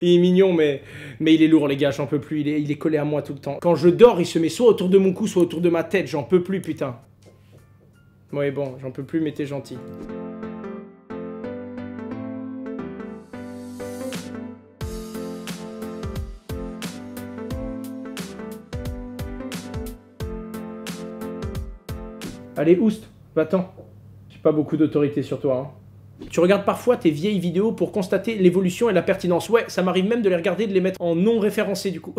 Il est mignon, mais il est lourd, les gars, j'en peux plus. Il est collé à moi tout le temps. Quand je dors, il se met soit autour de mon cou, soit autour de ma tête. J'en peux plus, putain. Ouais, bon, j'en peux plus, mais t'es gentil. Allez, Oust, va-t'en. J'ai pas beaucoup d'autorité sur toi, hein. Tu regardes parfois tes vieilles vidéos pour constater l'évolution et la pertinence. Ouais, ça m'arrive même de les regarder, de les mettre en non référencé du coup.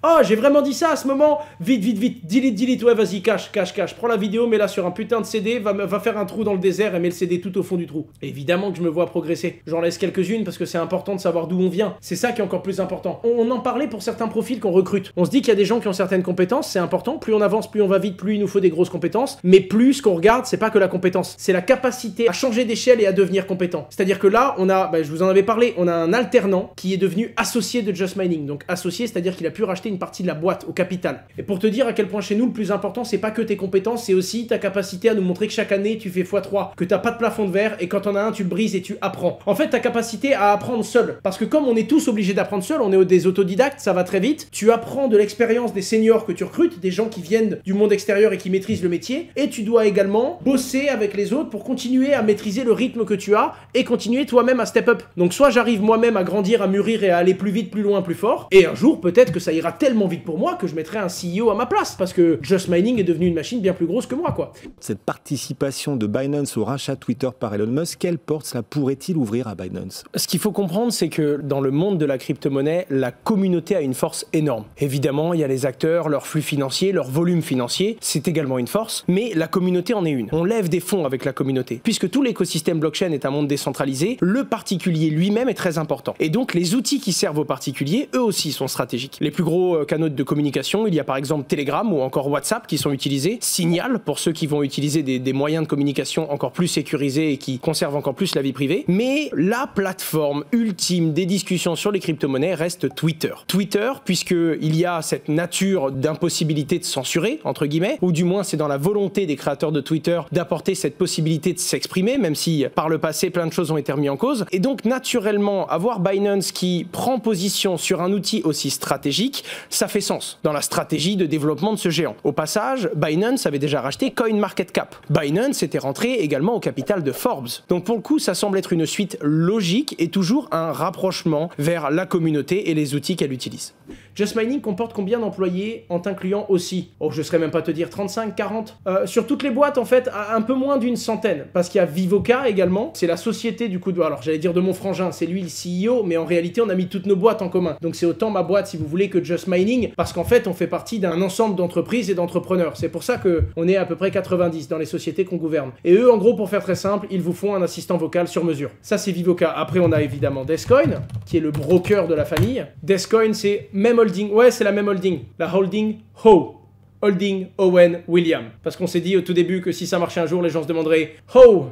Oh, j'ai vraiment dit ça à ce moment. Vite, vite, vite, delete, ouais, vas-y, cache. Prends la vidéo, mets-la sur un putain de CD, va faire un trou dans le désert et mets le CD tout au fond du trou. Évidemment que je me vois progresser. J'en laisse quelques-unes parce que c'est important de savoir d'où on vient. C'est ça qui est encore plus important. On en parlait pour certains profils qu'on recrute. On se dit qu'il y a des gens qui ont certaines compétences, c'est important. Plus on avance, plus on va vite, plus il nous faut des grosses compétences. Mais plus ce qu'on regarde, c'est pas que la compétence, c'est la capacité à changer d'échelle et à devenir compétent. C'est-à-dire que là, on a, je vous en avais parlé, on a un alternant qui est devenu associé de Just Mining. Donc associé, c'est-à-dire qu'il a pu racheter une partie de la boîte au capital. Et pour te dire à quel point chez nous, le plus important, c'est pas que tes compétences, c'est aussi ta capacité à nous montrer que chaque année, tu fais x3, que t'as pas de plafond de verre et quand t'en as un, tu le brises et tu apprends. En fait, ta capacité à apprendre seul. Parce que comme on est tous obligés d'apprendre seul, on est des autodidactes, ça va très vite. Tu apprends de l'expérience des seniors que tu recrutes, des gens qui viennent du monde extérieur et qui maîtrisent le métier. Et tu dois également bosser avec les autres pour continuer à maîtriser le rythme que tu as et continuer toi-même à step up. Donc soit j'arrive moi-même à grandir, à mûrir et à aller plus vite, plus loin, plus fort, et un jour peut-être que ça ira tellement vite pour moi que je mettrai un CEO à ma place, parce que Just Mining est devenu une machine bien plus grosse que moi, quoi. Cette participation de Binance au rachat Twitter par Elon Musk, quelle porte cela pourrait-il ouvrir à Binance? Ce qu'il faut comprendre, c'est que dans le monde de la crypto-monnaie, la communauté a une force énorme. Évidemment, il y a les acteurs, leur flux financier, leur volume financier, c'est également une force, mais la communauté en est une. On lève des fonds avec la communauté. Puisque tout l'écosystème blockchain est un monde décentralisé, le particulier lui-même est très important. Et donc les outils qui servent aux particuliers, eux aussi sont stratégiques. Les plus gros canaux de communication, il y a par exemple Telegram ou encore WhatsApp qui sont utilisés, Signal pour ceux qui vont utiliser des moyens de communication encore plus sécurisés et qui conservent encore plus la vie privée. Mais la plateforme ultime des discussions sur les crypto-monnaies reste Twitter. Twitter, puisqu'il y a cette nature d'impossibilité de censurer, entre guillemets, ou du moins c'est dans la volonté des créateurs de Twitter d'apporter cette possibilité de s'exprimer, même si par le passé plein de choses ont été remises en cause. Et donc naturellement, avoir Binance qui prend position sur un outil aussi stratégique, ça fait sens dans la stratégie de développement de ce géant. Au passage, Binance avait déjà racheté CoinMarketCap. Binance était rentré également au capital de Forbes. Donc pour le coup, ça semble être une suite logique et toujours un rapprochement vers la communauté et les outils qu'elle utilise. Just Mining comporte combien d'employés en t'incluant aussi? Oh, je ne saurais même pas te dire, 35, 40 sur toutes les boîtes, en fait, un peu moins d'une centaine. Parce qu'il y a Vivoca également, c'est la société du coup de... Alors, j'allais dire de mon frangin, c'est lui le CEO, mais en réalité, on a mis toutes nos boîtes en commun. Donc, c'est autant ma boîte, si vous voulez, que Just Mining, parce qu'en fait, on fait partie d'un ensemble d'entreprises et d'entrepreneurs. C'est pour ça qu'on est à peu près 90 dans les sociétés qu'on gouverne. Et eux, en gros, pour faire très simple, ils vous font un assistant vocal sur mesure. Ça, c'est Vivoca. Après, on a évidemment Descoin, qui est le broker de la famille. Descoin, c'est même holding. Ouais, c'est la même holding. La holding Ho. Holding Owen William. Parce qu'on s'est dit au tout début que si ça marchait un jour, les gens se demanderaient « Oh,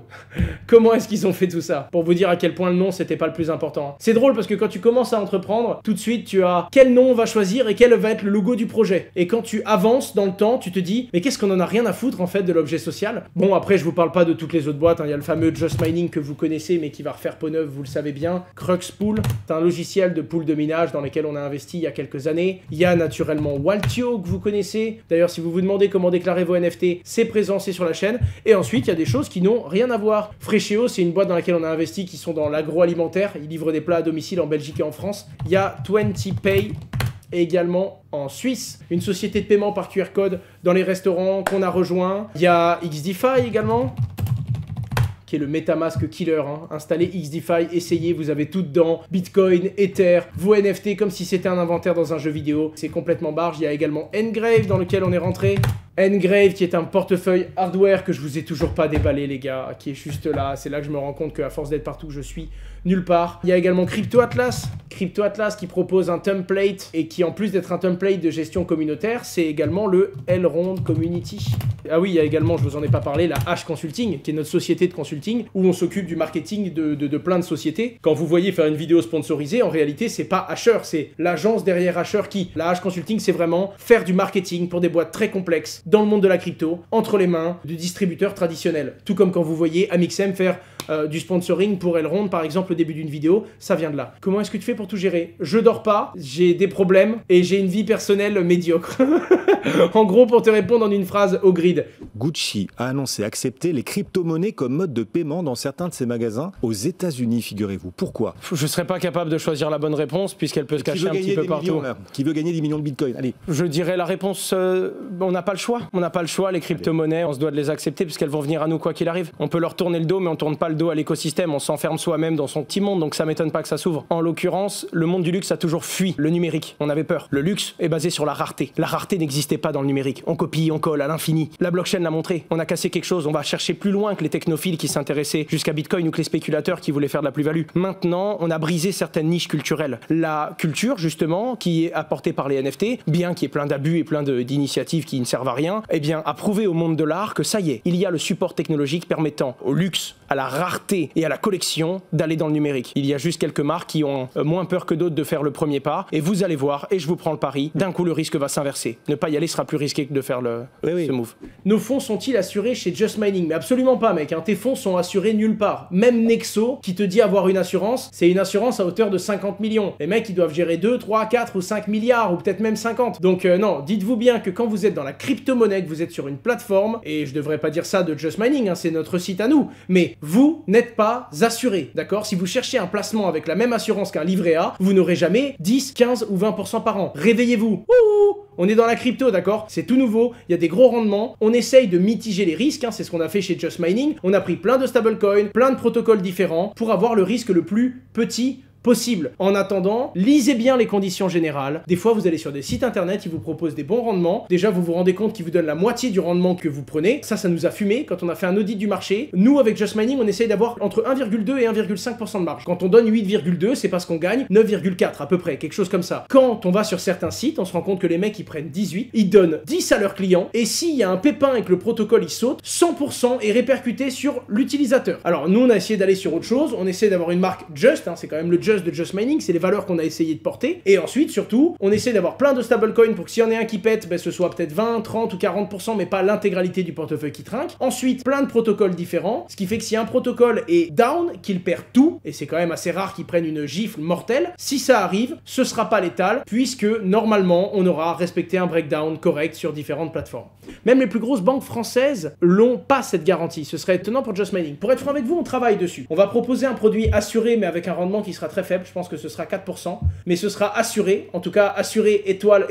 comment est-ce qu'ils ont fait tout ça ?» Pour vous dire à quel point le nom, c'était pas le plus important. C'est drôle parce que quand tu commences à entreprendre, tout de suite, tu as quel nom on va choisir et quel va être le logo du projet. Et quand tu avances dans le temps, tu te dis « Mais qu'est-ce qu'on en a rien à foutre en fait de l'objet social ?» Bon, après, je vous parle pas de toutes les autres boîtes. Il y a le fameux Just Mining que vous connaissez, mais qui va refaire peau neuve, vous le savez bien. Cruxpool, c'est un logiciel de pool de minage dans lequel on a investi il y a quelques années. Il y a naturellement Waltio que vous connaissez. D'ailleurs, si vous vous demandez comment déclarer vos NFT, c'est présent, c'est sur la chaîne. Et ensuite, il y a des choses qui n'ont rien à voir. Fresheo, c'est une boîte dans laquelle on a investi qui sont dans l'agroalimentaire. Ils livrent des plats à domicile en Belgique et en France. Il y a 20Pay également en Suisse, une société de paiement par QR code dans les restaurants qu'on a rejoint. Il y a XDeFi également, qui est le MetaMask killer, hein. Installez XDeFi, essayez, vous avez tout dedans, Bitcoin, Ether, vos NFT comme si c'était un inventaire dans un jeu vidéo, c'est complètement barge. Il y a également Engrave dans lequel on est rentré. Engrave qui est un portefeuille hardware que je vous ai toujours pas déballé les gars, qui est juste là, c'est là que je me rends compte qu'à force d'être partout je suis nulle part. Il y a également CryptoAtlas qui propose un template et qui en plus d'être un template de gestion communautaire, c'est également le Elrond Community. Ah oui, il y a également, je vous en ai pas parlé, la H Consulting, qui est notre société de consulting, où on s'occupe du marketing de plein de sociétés. Quand vous voyez faire une vidéo sponsorisée, en réalité, c'est pas Asher, c'est l'agence derrière Asher qui. La H Consulting, c'est vraiment faire du marketing pour des boîtes très complexes dans le monde de la crypto, entre les mains de distributeurs traditionnels. Tout comme quand vous voyez Amixem faire du sponsoring pour Elrond, par exemple, au début d'une vidéo, ça vient de là. Comment est-ce que tu fais pour tout gérer? Je dors pas, j'ai des problèmes et j'ai une vie personnelle médiocre. En gros, pour te répondre en une phrase au grid. Gucci a annoncé accepter les crypto-monnaies comme mode de paiement dans certains de ses magasins aux États-Unis, figurez-vous. Pourquoi? Je serais pas capable de choisir la bonne réponse puisqu'elle peut se cacher un petit peu partout. Qui veut gagner des millions de bitcoins? Allez. Je dirais la réponse, on n'a pas le choix. On n'a pas le choix, les crypto-monnaies, on se doit de les accepter puisqu'elles vont venir à nous quoi qu'il arrive. On peut leur tourner le dos, mais on tourne pas le dos à l'écosystème, on s'enferme soi-même dans son petit monde, donc ça m'étonne pas que ça s'ouvre. En l'occurrence, le monde du luxe a toujours fui le numérique. On avait peur. Le luxe est basé sur la rareté. La rareté n'existait pas dans le numérique. On copie, on colle à l'infini. La blockchain l'a montré. On a cassé quelque chose, on va chercher plus loin que les technophiles qui s'intéressaient jusqu'à Bitcoin ou que les spéculateurs qui voulaient faire de la plus-value. Maintenant, on a brisé certaines niches culturelles. La culture, justement, qui est apportée par les NFT, bien qu'il y ait plein d'abus et plein d'initiatives qui ne servent à rien, eh bien, a prouvé au monde de l'art que ça y est, il y a le support technologique permettant au luxe, à la rareté et à la collection d'aller dans le numérique. Il y a juste quelques marques qui ont moins peur que d'autres de faire le premier pas, et vous allez voir, et je vous prends le pari, d'un coup le risque va s'inverser. Ne pas y aller sera plus risqué que de faire ce move. Nos fonds sont-ils assurés chez Just Mining? Mais absolument pas, mec, hein. Tes fonds sont assurés nulle part. Même Nexo, qui te dit avoir une assurance, c'est une assurance à hauteur de 50 millions. Les mecs, ils doivent gérer 2, 3, 4 ou 5 milliards, ou peut-être même 50. Donc non, dites-vous bien que quand vous êtes dans la crypto-monnaie, que vous êtes sur une plateforme, et je devrais pas dire ça de Just Mining, hein, c'est notre site à nous, mais vous n'êtes pas assuré, d'accord? Si vous cherchez un placement avec la même assurance qu'un livret A, vous n'aurez jamais 10, 15 ou 20% par an. Réveillez-vous. Ouh, on est dans la crypto, d'accord? C'est tout nouveau, il y a des gros rendements, on essaye de mitiger les risques, hein, c'est ce qu'on a fait chez Just Mining. On a pris plein de stablecoins, plein de protocoles différents pour avoir le risque le plus petit possible. En attendant, lisez bien les conditions générales. Des fois, vous allez sur des sites internet, ils vous proposent des bons rendements. Déjà, vous vous rendez compte qu'ils vous donnent la moitié du rendement que vous prenez. Ça nous a fumé quand on a fait un audit du marché. Nous, avec Just Mining, on essaye d'avoir entre 1,2 et 1,5% de marge. Quand on donne 8,2, c'est parce qu'on gagne 9,4 à peu près, quelque chose comme ça. Quand on va sur certains sites, on se rend compte que les mecs, ils prennent 18, ils donnent 10 à leurs clients, et s'il y a un pépin et que le protocole, il saute, 100% est répercuté sur l'utilisateur. Alors, nous, on a essayé d'aller sur autre chose. On essaie d'avoir une marque Just, hein, c'est quand même le Just de Just Mining, c'est les valeurs qu'on a essayé de porter. Et ensuite, surtout, on essaie d'avoir plein de stablecoins pour que s'il y en a un qui pète, ben, ce soit peut-être 20, 30 ou 40%, mais pas l'intégralité du portefeuille qui trinque. Ensuite, plein de protocoles différents, ce qui fait que si un protocole est down, qu'il perd tout, et c'est quand même assez rare qu'il prenne une gifle mortelle, si ça arrive, ce sera pas létal, puisque normalement, on aura respecté un breakdown correct sur différentes plateformes. Même les plus grosses banques françaises l'ont pas cette garantie. Ce serait étonnant pour Just Mining. Pour être franc avec vous, on travaille dessus. On va proposer un produit assuré, mais avec un rendement qui sera très faible. Je pense que ce sera 4%, mais ce sera assuré, en tout cas assuré étoile.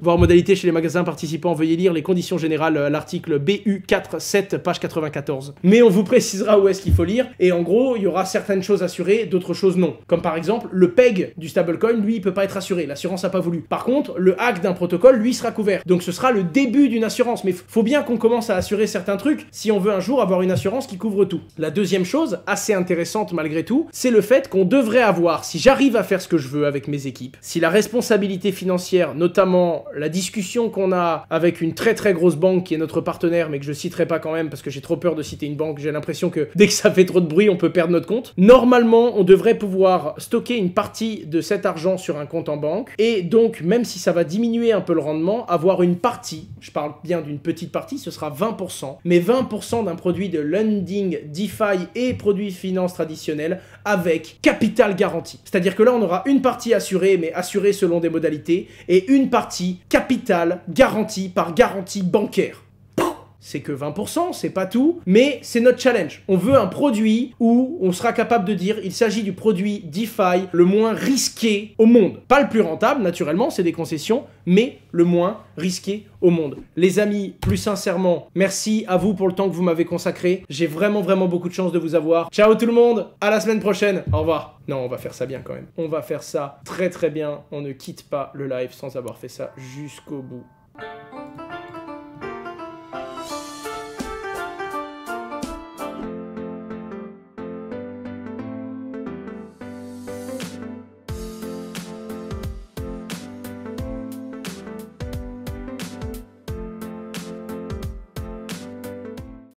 Voir modalité chez les magasins participants, veuillez lire les conditions générales, l'article BU47, page 94. Mais on vous précisera où est-ce qu'il faut lire, et en gros, il y aura certaines choses assurées, d'autres choses non. Comme par exemple, le PEG du stablecoin, lui, il peut pas être assuré, l'assurance n'a pas voulu. Par contre, le hack d'un protocole, lui, sera couvert. Donc ce sera le début d'une assurance, mais faut bien qu'on commence à assurer certains trucs si on veut un jour avoir une assurance qui couvre tout. La deuxième chose, assez intéressante malgré tout, c'est le fait qu'on devrait avoir, si j'arrive à faire ce que je veux avec mes équipes, si la responsabilité financière, notamment la discussion qu'on a avec une très très grosse banque qui est notre partenaire, mais que je citerai pas quand même parce que j'ai trop peur de citer une banque, j'ai l'impression que dès que ça fait trop de bruit, on peut perdre notre compte. Normalement, on devrait pouvoir stocker une partie de cet argent sur un compte en banque, et donc, même si ça va diminuer un peu le rendement, avoir une partie, je parle bien d'une petite partie, ce sera 20%, mais 20% d'un produit de lending, DeFi et produits finance traditionnels avec capital garanti. C'est-à-dire que là, on aura une partie assurée, mais assurée selon des modalités, et une partie capital garantie par garantie bancaire. C'est que 20%, c'est pas tout, mais c'est notre challenge. On veut un produit où on sera capable de dire il s'agit du produit DeFi le moins risqué au monde. Pas le plus rentable, naturellement, c'est des concessions, mais le moins risqué au monde. Les amis, plus sincèrement, merci à vous pour le temps que vous m'avez consacré. J'ai vraiment beaucoup de chance de vous avoir. Ciao tout le monde, à la semaine prochaine, au revoir. Non, on va faire ça bien quand même. On va faire ça très bien. On ne quitte pas le live sans avoir fait ça jusqu'au bout.